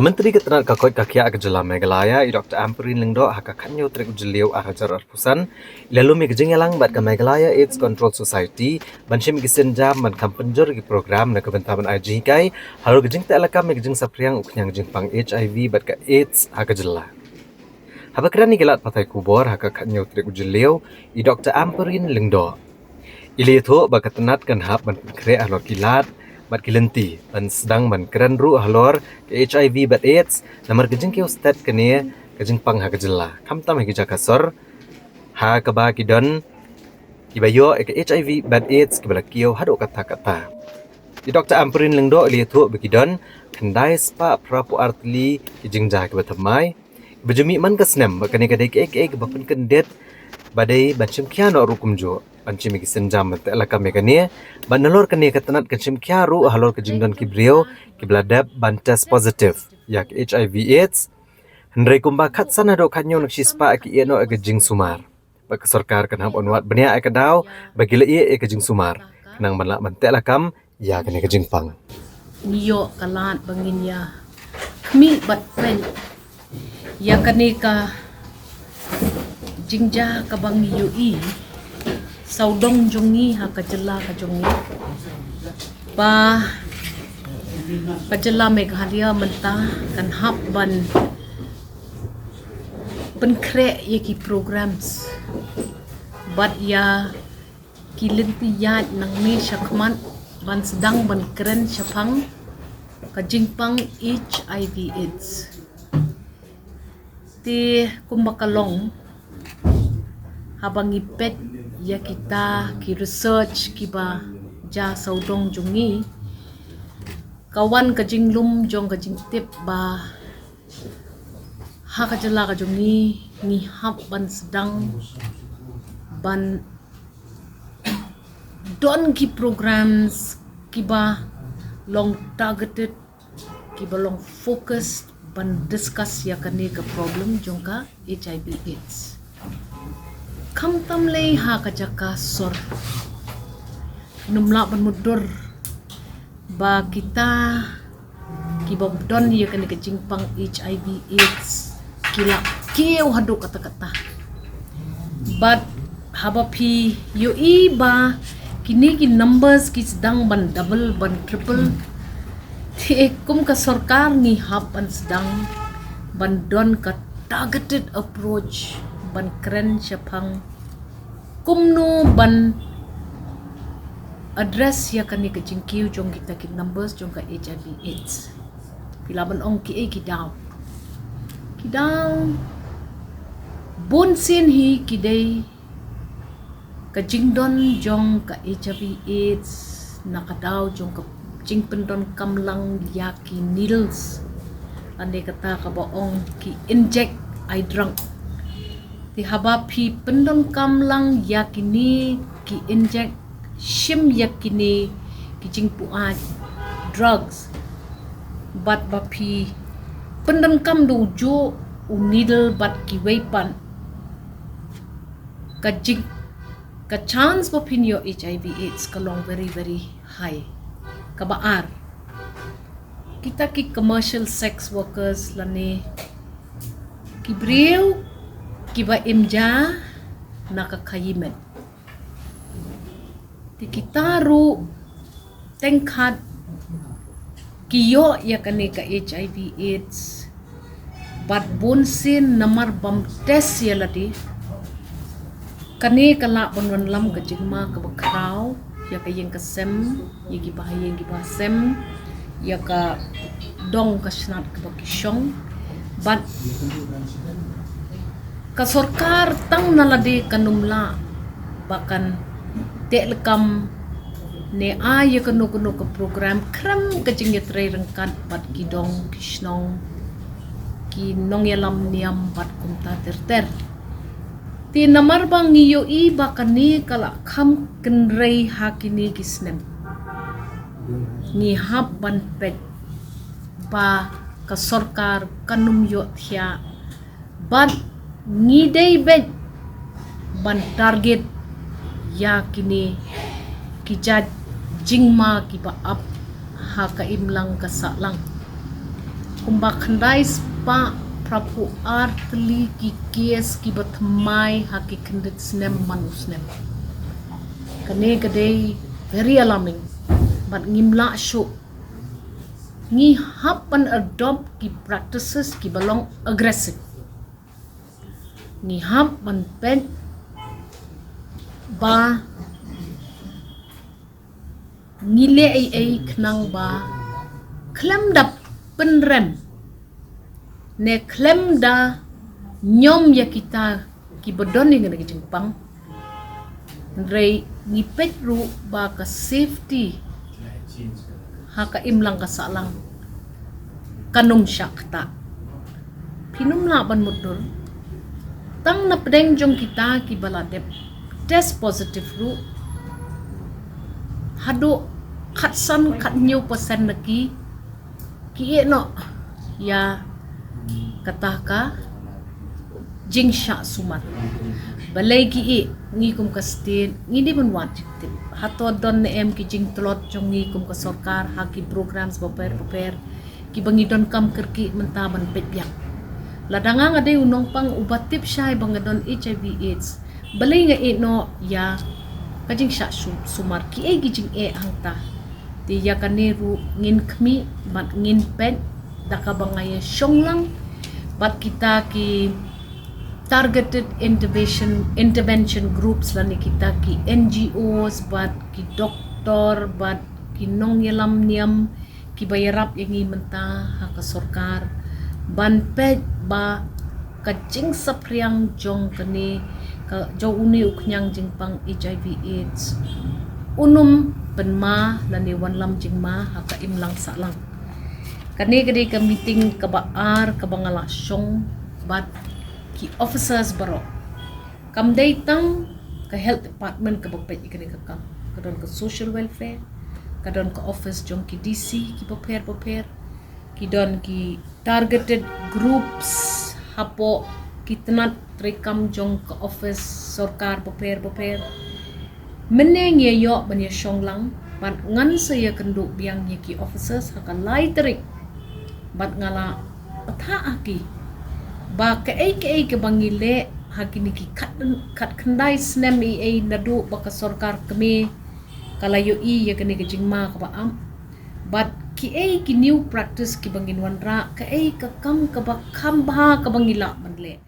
Menteri Tnad kakoi kakia ke Meghalaya, Dr. Amperin lengdo hakakanyo trek ujeliu ahajar arpusan, lalu mi Jingialang bat ke Meghalaya AIDS Control Society, banshim gisenja man kampenjur gi program na kebentaban IG kai, halu gejing ta alaka mi gejing sapriang uknyang Jingpang HIV bat ke AIDS hakajela. Habakrani gelat patai kubor hakakanyo trek ujeliu, Dr. Amperin lengdo. Ili itu bakat Tnad kan hab ban kre alor kilat, bat kilenti ban sedang ban keren ru halor ke HIV bat AIDS namar kejing ke ustad kene kejing pang ha kejela kam tam ha kasor ha kaba kidon kibayo ke HIV bat AIDS kibala kio hado kata-kata di Dr. Amperin lengdo li thu bekidon kendai spa prapu artli kejing ja ke batamai bejumi man kasnem bakane kadai ke bapen kendet badai bancim kiano rukum jo pancim gi senjam te la kame kane banalor kane Tnad kancim kiaru halor ke jingdon kibrio kibladab bantas positif yak HIV AIDS hendrai kumba khat sana do khanyo nak sispa ki eno ke jing sumar bak sarkar kan ham onwat benia ai kadau bagila e ke jing sumar nang manla mante la kam ya kane ke jing pang niyo kalat bangin ya kmi bat pen ya kane ka jingja ka bang yui saudong jongi ha kajela ka jongi pa kajela Meghalaya menta kan hab ban penkre yaki programs bat ya kilinti yat nang ni syakman ban sedang ban keren syapang ka Jingpang HIV AIDS ti kumbakalong habang ipet ya kita ki research kiba ja saudong jungi kawan kajinglum jong kajing tip ba ha kajala ka jungi ni hab ban sedang ban don ki programs kiba long targeted kiba long focused ban discuss ya kane ka problem jong ka HIV AIDS kam tam lei ha ka jaka sor numla ban mudur ba kita kibab don ya kane ka Jingpang HIV AIDS kila kiew hadu kata-kata but haba pi yo iba kini ki numbers ki sedang ban double ban triple ti kum ka sarkar ni hab ban sedang ban don ka targeted approach ban keren syapang kumno ban address ya kani ke Kiew jong kita ki numbers jong ka HIV AIDS pilaban ong ki daw bon sin hi kidai ka jingdon jong ka HIV AIDS nakadaw jong ka jingpendon kamlang ya ki needles ande kata ka baong ki inject I drunk ti haba pi pendon kamlang yakini ki inject shim yakini ki jingpuan drugs but bapi pendon kam do jo u needle but ki weapon ka chance bapin yo HIV AIDS kalong very very high kabaar kita ki commercial sex workers lani ki breu kiba imja nakakayimen ti kitaru tengkat kiyo ya kane ka HIV AIDS bat bonsin namar bam test ya lati kane kala bonwan lam ka jingma ka bakraw ya ka yeng ka sem ya ki bahayeng ki basem ya ka dong ka snat ka bakishong bat ka sarkar tang naladi kanumla bakan telekam ne ay kanu ka program kram kajing yetre rengkat bat kidong kisnong ki nongyalam niam bat kumta terter ti namar bang niyo i bakani kala kham kenrei hakini kisnem ni hab ban pet ba ka sarkar kanum yo thia bat ngidei bet ban target ya kini kijat jingma ki ba up ha ka imlang ka sa lang kumba khandai spa prapu artli ki kies ki batmai haki khandit snem manusnem kane kadai very alarming but ngimla shu ngi hap and adopt ki practices ki balong aggressive ngi hap man pen ba ngile ai knang ba klem da penrem ne klem da nyom ya kita ki bodoni ngene ki Jingpang rei ni petru ba ka safety haka imlang ka salang kanum syakta pinum la ban mudur tang na pedeng jong kita ki baladep test positive ru hado khatsan khat new percent lagi ki no ya katah ka jingsha sumat balai ki ngi kum ka state ngi di ban wat hato don ne em ki jing tlot jong ngi kum ka sarkar ha ki programs Bapher ki bangi don kam kerki menta ban petyak ladanga ngade unong pang ubatip syai bangadon HIV AIDS balai nga no ya kajing sha sumar ki gi jing hangta ti ya kaneru ngin khmi bat ngin pet dakabangaya syonglang bat kita ki targeted intervention groups lani kita ki NGOs bat ki doktor bat ki nong yalam niam ki bayarap yangi menta haka sarkar ban pet ba kajing sapriang jong kani ka jo uni uknyang Jingpang HIV AIDS unum penma lani wanlam jingma haka imlang salang kani gadi ka meeting ka baar ka bangala syong bat ki officers baro kam day tang ka health department ka bapet ikani ka kam kadon ka social welfare kadon ka office jong ki DC ki Bapher ki don ki targeted groups hapo ki Tnad trekam jong ka office sarkar Bapher meneng ye yo ban ye syonglang bat ngan saya kendu biang ye ki officers haka lai terik bat ngala patha aki ba ke ke bangile hakini ki kat khandai snem nadu baka sarkar kami kalayo ya kani ke jingma ka baam but ki new practice ki bangin wanra ka kam ka ba kham ba ka bangila manle